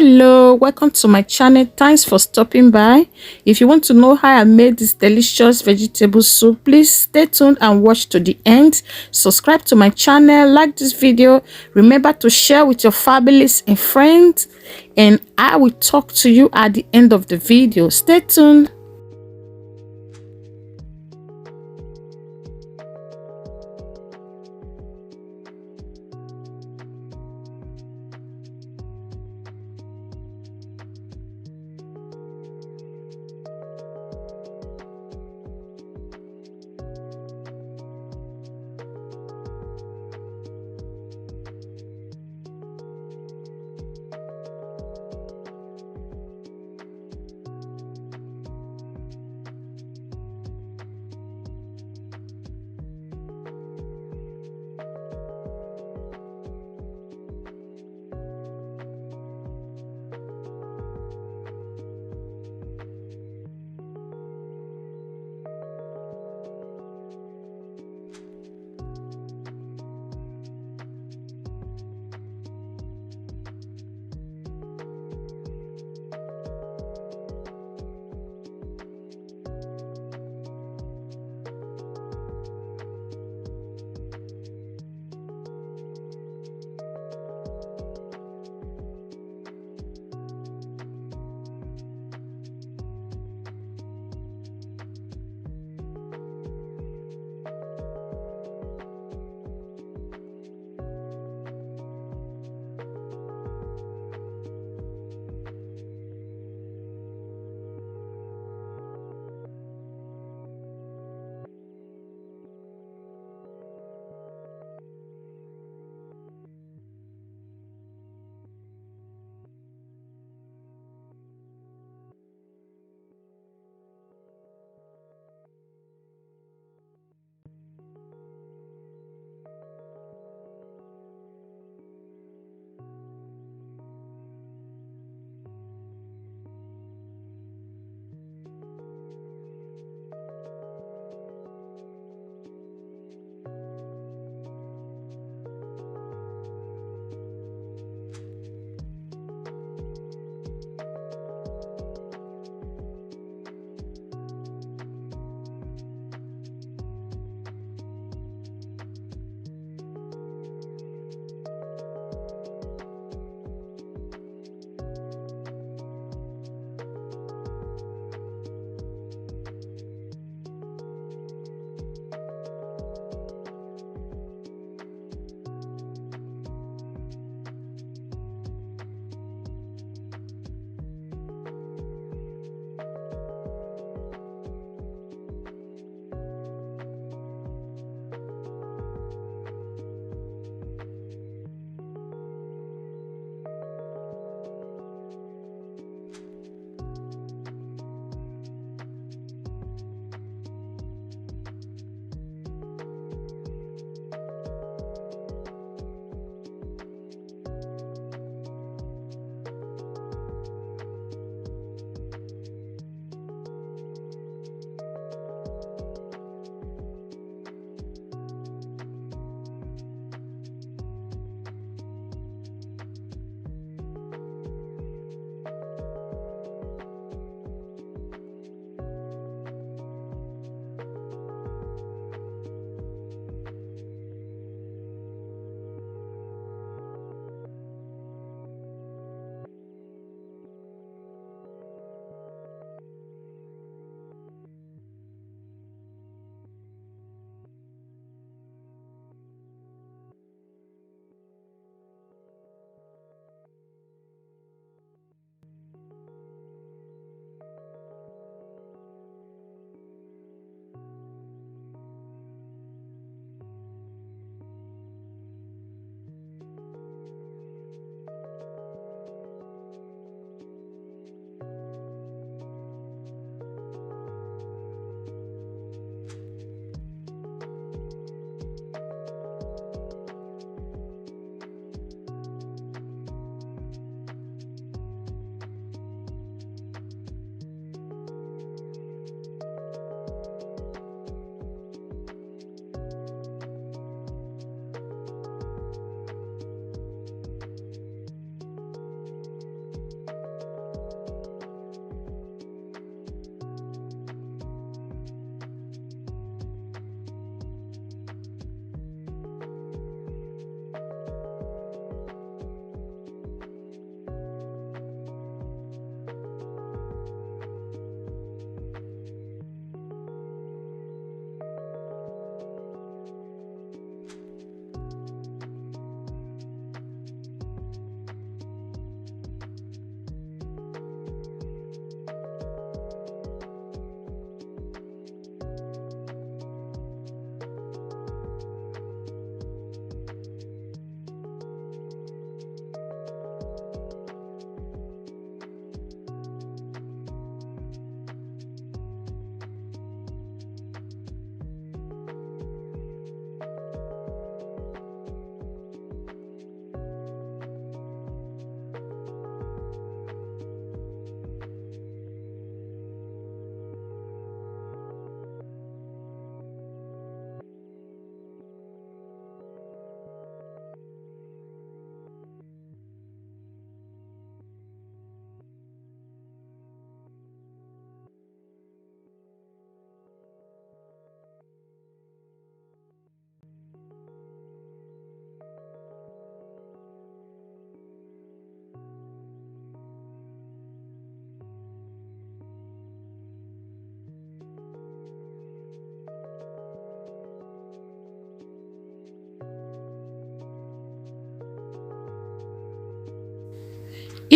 Hello, welcome to my channel. Thanks for stopping by. If you want to know how I made this delicious vegetable soup, please stay tuned and watch to the end. Subscribe to my channel, like this video, remember to share with your families and friends, and I will talk to you at the end of the video. Stay tuned.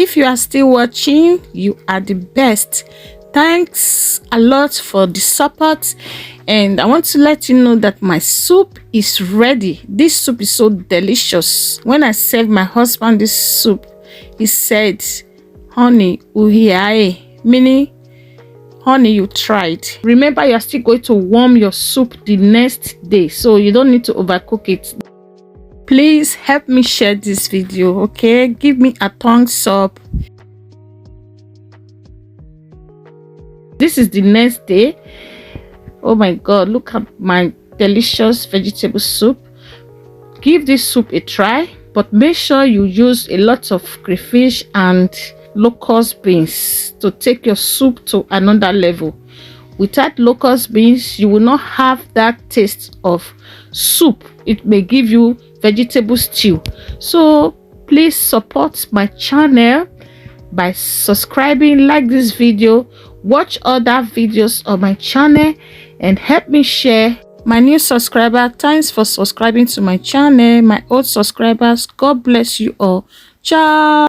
If you are still watching, you are the best. Thanks a lot for the support, and I want to let you know that my soup is ready. This soup is so delicious. When I served my husband this soup, he said, honey, uhiae, meaning honey, you tried. Remember, you're still going to warm your soup the next day, so you don't need to overcook it. Please help me share this video, okay? Give me a thumbs up. This is the next day. Oh my god, look at my delicious vegetable soup. Give this soup a try, but make sure you use a lot of crayfish and locust beans to take your soup to another level. Without locust beans, you will not have that taste of soup. It may give you vegetable stew. So please support my channel by subscribing, like this video, watch other videos on my channel, and help me share. My new subscriber, thanks for subscribing to my channel. My old subscribers, God bless you all. Ciao.